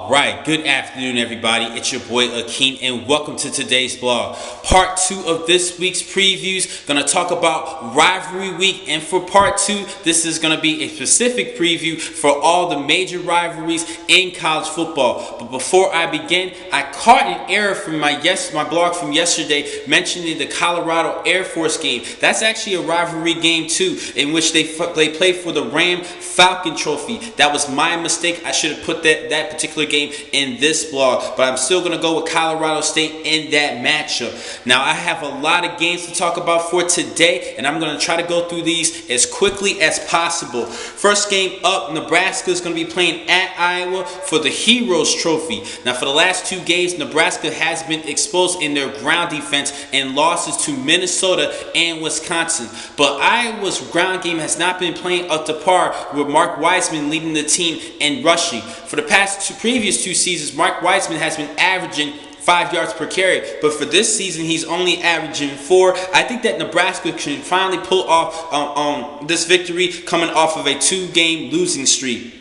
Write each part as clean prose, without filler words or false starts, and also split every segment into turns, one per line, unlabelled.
Alright, good afternoon everybody, it's your boy Akeem and welcome to today's vlog. Part 2 of this week's previews, gonna talk about Rivalry Week, and for part 2, this is gonna be a specific preview for all the major rivalries in college football. But before I begin, I caught an error from my blog from yesterday mentioning the Colorado Air Force game. That's actually a rivalry game too, in which they play for the Ram Falcon Trophy. That was my mistake. I should have put that particular game in this vlog, but I'm still going to go with Colorado State in that matchup. Now, I have a lot of games to talk about for today, and I'm going to try to go through these as quickly as possible. First game up, Nebraska is going to be playing at Iowa for the Heroes Trophy. Now, for the last 2 games, Nebraska has been exposed in their ground defense and losses to Minnesota and Wisconsin. But Iowa's ground game has not been playing up to par, with Mark Wiseman leading the team in rushing. For the previous 2 seasons, Mark Wiseman has been averaging 5 yards per carry, but for this season he's only averaging 4. I think that Nebraska can finally pull off this victory coming off of a 2-game losing streak.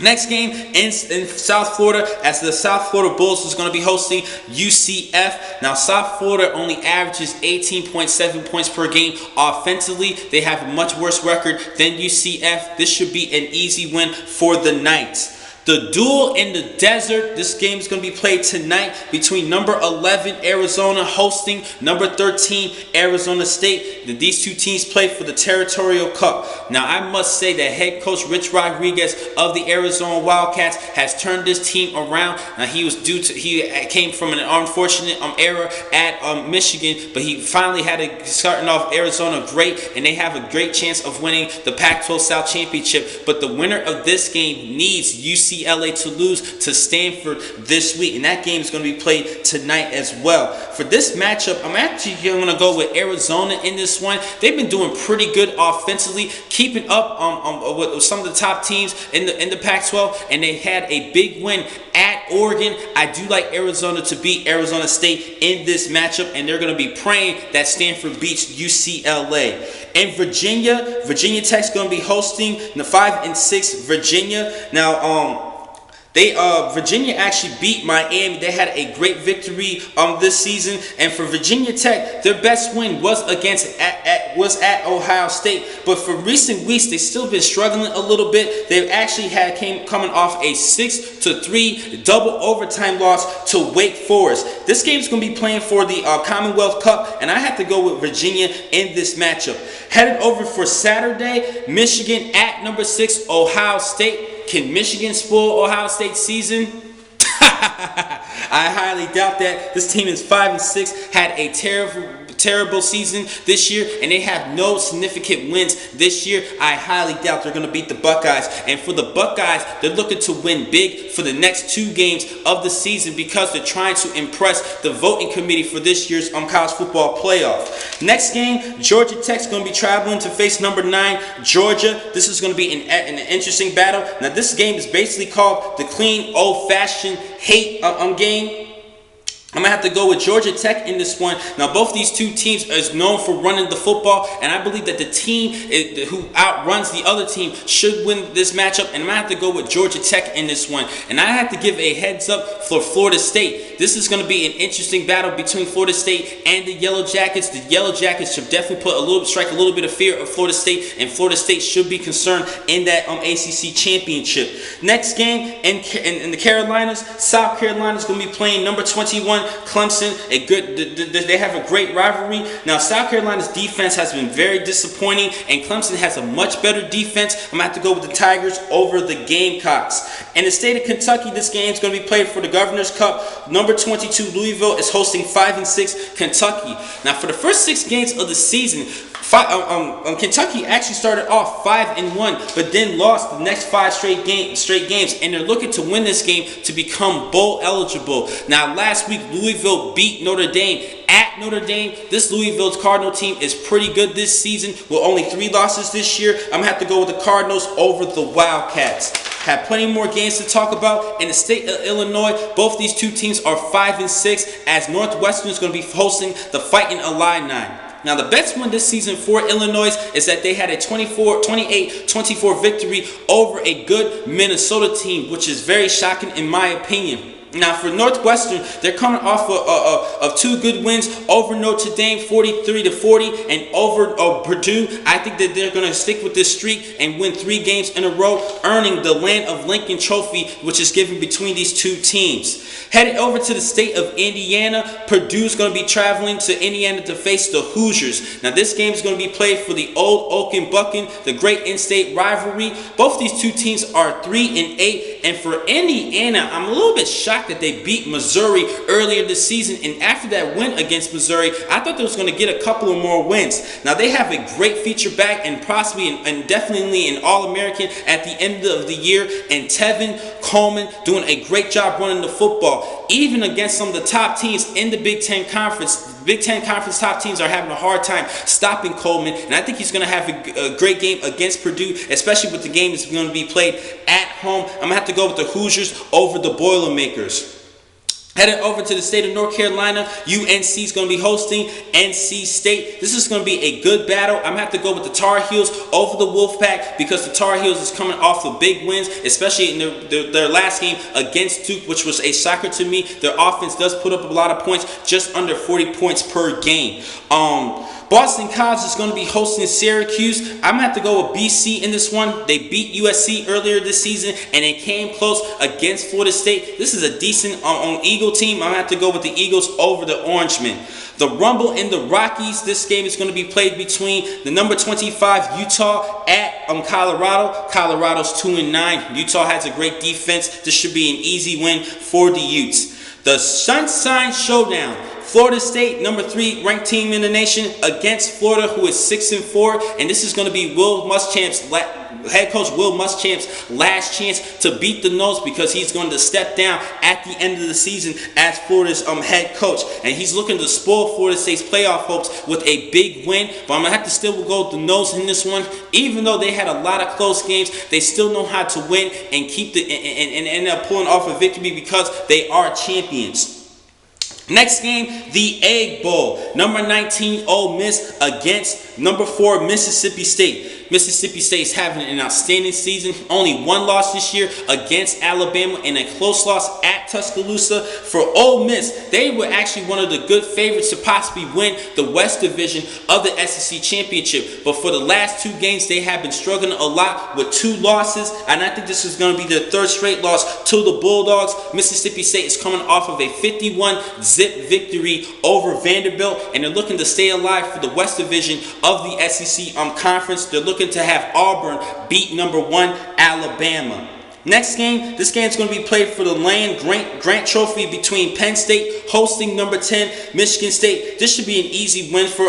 Next game in South Florida, as the South Florida Bulls is going to be hosting UCF. Now, South Florida only averages 18.7 points per game offensively. They have a much worse record than UCF. This should be an easy win for the Knights. The duel in the desert, this game is going to be played tonight between number 11 Arizona hosting number 13 Arizona State. These 2 teams play for the Territorial Cup. Now, I must say that head coach Rich Rodriguez of the Arizona Wildcats has turned this team around. Now, he came from an unfortunate era at Michigan, but he finally had starting off Arizona great, and they have a great chance of winning the Pac-12 South Championship. But the winner of this game needs UCLA to lose to Stanford this week, and that game is going to be played tonight as well. For this matchup, I'm actually going to go with Arizona in this one. They've been doing pretty good offensively, keeping up with some of the top teams in the Pac-12, and they had a big win at Oregon. I do like Arizona to beat Arizona State in this matchup, and they're going to be praying that Stanford beats UCLA. In Virginia Tech's going to be hosting the 5-6 Virginia. Now, Virginia actually beat Miami. They had a great victory this season, and for Virginia Tech, their best win was at Ohio State. But for recent weeks, they've still been struggling a little bit. They've actually coming off a 6-3 double overtime loss to Wake Forest. This game is going to be playing for the Commonwealth Cup, and I have to go with Virginia in this matchup. Headed over for Saturday, Michigan at number 6 Ohio State. Can Michigan spoil Ohio State's season? I highly doubt that. This team is 5-6, had a terrible season this year, and they have no significant wins this year. I highly doubt they're going to beat the Buckeyes. And for the Buckeyes, they're looking to win big for the next 2 games of the season, because they're trying to impress the voting committee for this year's college football playoff. Next game, Georgia Tech's going to be traveling to face number 9 Georgia. This is going to be an interesting battle. Now, this game is basically called the clean, old-fashioned hate game. I'm going to have to go with Georgia Tech in this one. Now, both these 2 teams are known for running the football, and I believe that the team who outruns the other team should win this matchup, and I'm going to have to go with Georgia Tech in this one. And I have to give a heads up for Florida State. This is going to be an interesting battle between Florida State and the Yellow Jackets. The Yellow Jackets should definitely strike a little bit of fear of Florida State, and Florida State should be concerned in that ACC championship. Next game in the Carolinas, South Carolina is going to be playing number 21 Clemson. They have a great rivalry. Now, South Carolina's defense has been very disappointing, and Clemson has a much better defense. I'm going to have to go with the Tigers over the Gamecocks. In the state of Kentucky, this game is going to be played for the Governor's Cup. Number 22 Louisville is hosting 5-6 Kentucky. Now, for the first 6 games of the season, Kentucky actually started off 5-1, but then lost the next 5 straight games, and they're looking to win this game to become bowl eligible. Now, last week Louisville beat Notre Dame at Notre Dame. This Louisville's Cardinal team is pretty good this season, with only 3 losses this year. I'm going to have to go with the Cardinals over the Wildcats. Have plenty more games to talk about. In the state of Illinois, both these 2 teams are 5-6, as Northwestern is going to be hosting the Fighting Illini. Now, the best win this season for Illinois is that they had a 28-24 victory over a good Minnesota team, which is very shocking in my opinion. Now, for Northwestern, they're coming off of two good wins over Notre Dame, 43-40, and over Purdue. I think that they're going to stick with this streak and win 3 games in a row, earning the Land of Lincoln Trophy, which is given between these two teams. Headed over to the state of Indiana, Purdue's going to be traveling to Indiana to face the Hoosiers. Now, this game is going to be played for the Old Oaken Bucking, the great in-state rivalry. Both these two teams are 3-8, and for Indiana, I'm a little bit shocked that they beat Missouri earlier this season, and after that win against Missouri, I thought they was going to get a couple of more wins. Now, they have a great feature back and possibly and definitely an All-American at the end of the year, and Tevin Coleman doing a great job running the football, even against some of the top teams in the Big Ten Conference. Big Ten Conference top teams are having a hard time stopping Coleman, and I think he's going to have a great game against Purdue, especially with the game that's going to be played at home. I'm going to have to go with the Hoosiers over the Boilermakers. Heading over to the state of North Carolina, UNC is going to be hosting NC State. This is going to be a good battle. I'm going to have to go with the Tar Heels over the Wolfpack because the Tar Heels is coming off of big wins, especially in their last game against Duke, which was a shocker to me. Their offense does put up a lot of points, just under 40 points per game. Boston College is going to be hosting Syracuse. I'm going to have to go with BC in this one. They beat USC earlier this season, and it came close against Florida State. This is a decent Eagle team. I'm going to have to go with the Eagles over the Orangemen. The Rumble in the Rockies. This game is going to be played between the number 25 Utah at Colorado. Colorado's 2-9. Utah has a great defense. This should be an easy win for the Utes. The Sunshine Showdown. Florida State, number 3 ranked team in the nation, against Florida, who is 6-4, and this is going to be head coach Will Muschamp's last chance to beat the Noles because he's going to step down at the end of the season as Florida's head coach, and he's looking to spoil Florida State's playoff hopes with a big win. But I'm gonna have to still go with the Noles in this one, even though they had a lot of close games. They still know how to win and keep and end up pulling off a victory because they are champions. Next game, the Egg Bowl. Number 19, Ole Miss against number 4, Mississippi State. Mississippi State is having an outstanding season. Only one loss this year against Alabama and a close loss at Tuscaloosa. For Ole Miss, they were actually one of the good favorites to possibly win the West Division of the SEC Championship. But for the last 2 games, they have been struggling a lot with 2 losses. And I think this is going to be their 3rd straight loss to the Bulldogs. Mississippi State is coming off of a 51-zip victory over Vanderbilt, and they're looking to stay alive for the West Division of the SEC Conference. They're looking to have Auburn beat number 1 Alabama. Next game, this game is going to be played for the Land Grant Trophy between Penn State hosting number 10 Michigan State. This should be an easy win for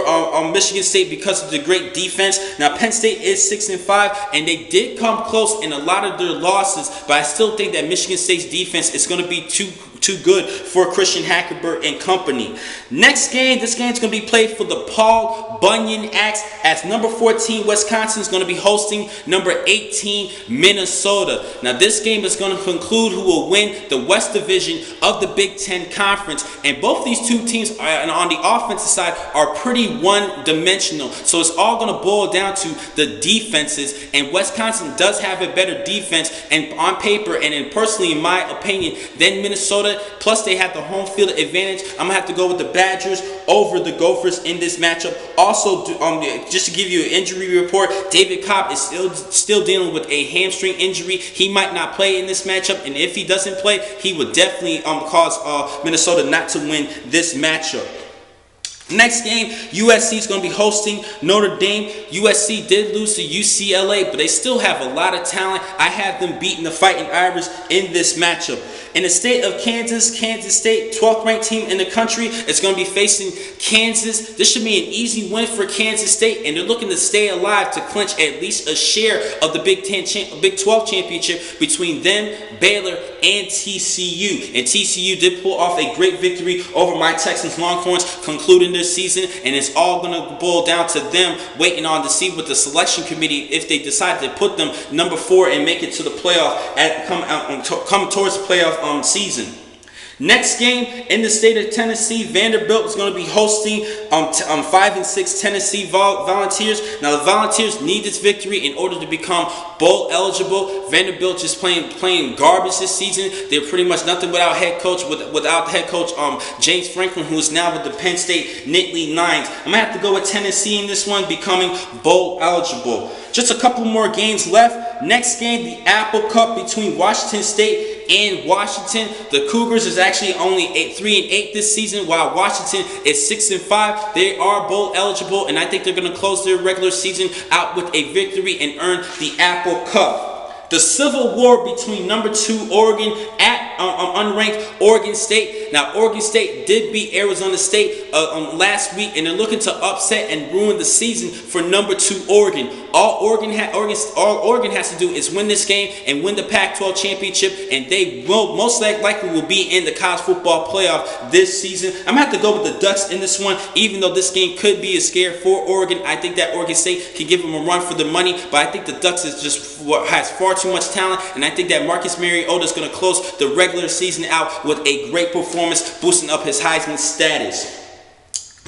Michigan State because of the great defense. Now, Penn State is 6-5, and they did come close in a lot of their losses, but I still think that Michigan State's defense is going to be too good for Christian Hackenberg and company. Next game, this game is going to be played for the Paul Bunyan Axe as number 14 Wisconsin is going to be hosting number 18 Minnesota. Now, this game is going to conclude who will win the West Division of the Big Ten Conference, and both these two teams on the offensive side are pretty one-dimensional, so it's all going to boil down to the defenses, and Wisconsin does have a better defense and on paper and personally in my opinion than Minnesota. Plus, they have the home field advantage. I'm going to have to go with the Badgers over the Gophers in this matchup. Also, just to give you an injury report, David Cobb is still dealing with a hamstring injury. He might not play in this matchup, and if he doesn't play, he would definitely cause Minnesota not to win this matchup. Next game, USC is going to be hosting Notre Dame. USC did lose to UCLA, but they still have a lot of talent. I have them beating the Fighting Irish in this matchup. In the state of Kansas, Kansas State, 12th ranked team in the country, is going to be facing Kansas. This should be an easy win for Kansas State, and they're looking to stay alive to clinch at least a share of the Big 12 championship between them, Baylor, and TCU. And TCU did pull off a great victory over my Texas Longhorns, concluding this season, and it's all going to boil down to them waiting on to see what the selection committee, if they decide to put them number 4 and make it to the playoff come towards the playoff season. Next game, in the state of Tennessee, Vanderbilt is going to be hosting 5-6 Tennessee Volunteers. Now the Volunteers need this victory in order to become bowl eligible. Vanderbilt just playing garbage this season. They're pretty much nothing without head coach James Franklin, who is now with the Penn State Nittany Lions. I'm gonna have to go with Tennessee in this one, becoming bowl eligible. Just a couple more games left. Next game, the Apple Cup between Washington State and Washington. The Cougars is actually only 3-8 this season, while Washington is 6-5. They are bowl eligible, and I think they're going to close their regular season out with a victory and earn the Apple Cup. The civil war between number 2 Oregon at unranked Oregon State. Now, Oregon State did beat Arizona State last week, and they're looking to upset and ruin the season for number 2 Oregon. All Oregon has to do is win this game and win the Pac-12 championship, and they will most likely will be in the college football playoff this season. I'm gonna have to go with the Ducks in this one, even though this game could be a scare for Oregon. I think that Oregon State can give them a run for the money, but I think the Ducks has far too much talent, and I think that Marcus Mariota is going to close the regular season out with a great performance, boosting up his Heisman status.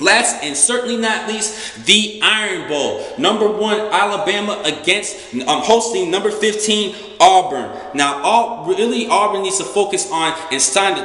Last and certainly not least, the Iron Bowl. Number 1 Alabama against hosting number 15 Auburn. Now, Auburn needs to focus on and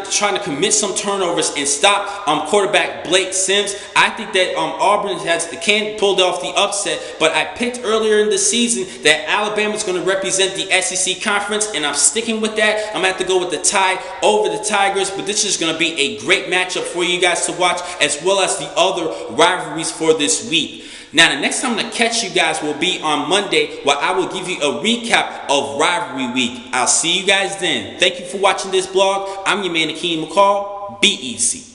trying to commit some turnovers and stop quarterback Blake Sims. I think that Auburn can pull off the upset, but I picked earlier in the season that Alabama is going to represent the SEC conference, and I'm sticking with that. I'm going to have to go with the Tide over the Tigers, but this is going to be a great matchup for you guys to watch, as well as the other rivalries for this week. Now, the next time I'm going to catch you guys will be on Monday, where I will give you a recap of Rivalry Week. I'll see you guys then. Thank you for watching this blog. I'm your man, Akeem McCall. Be easy.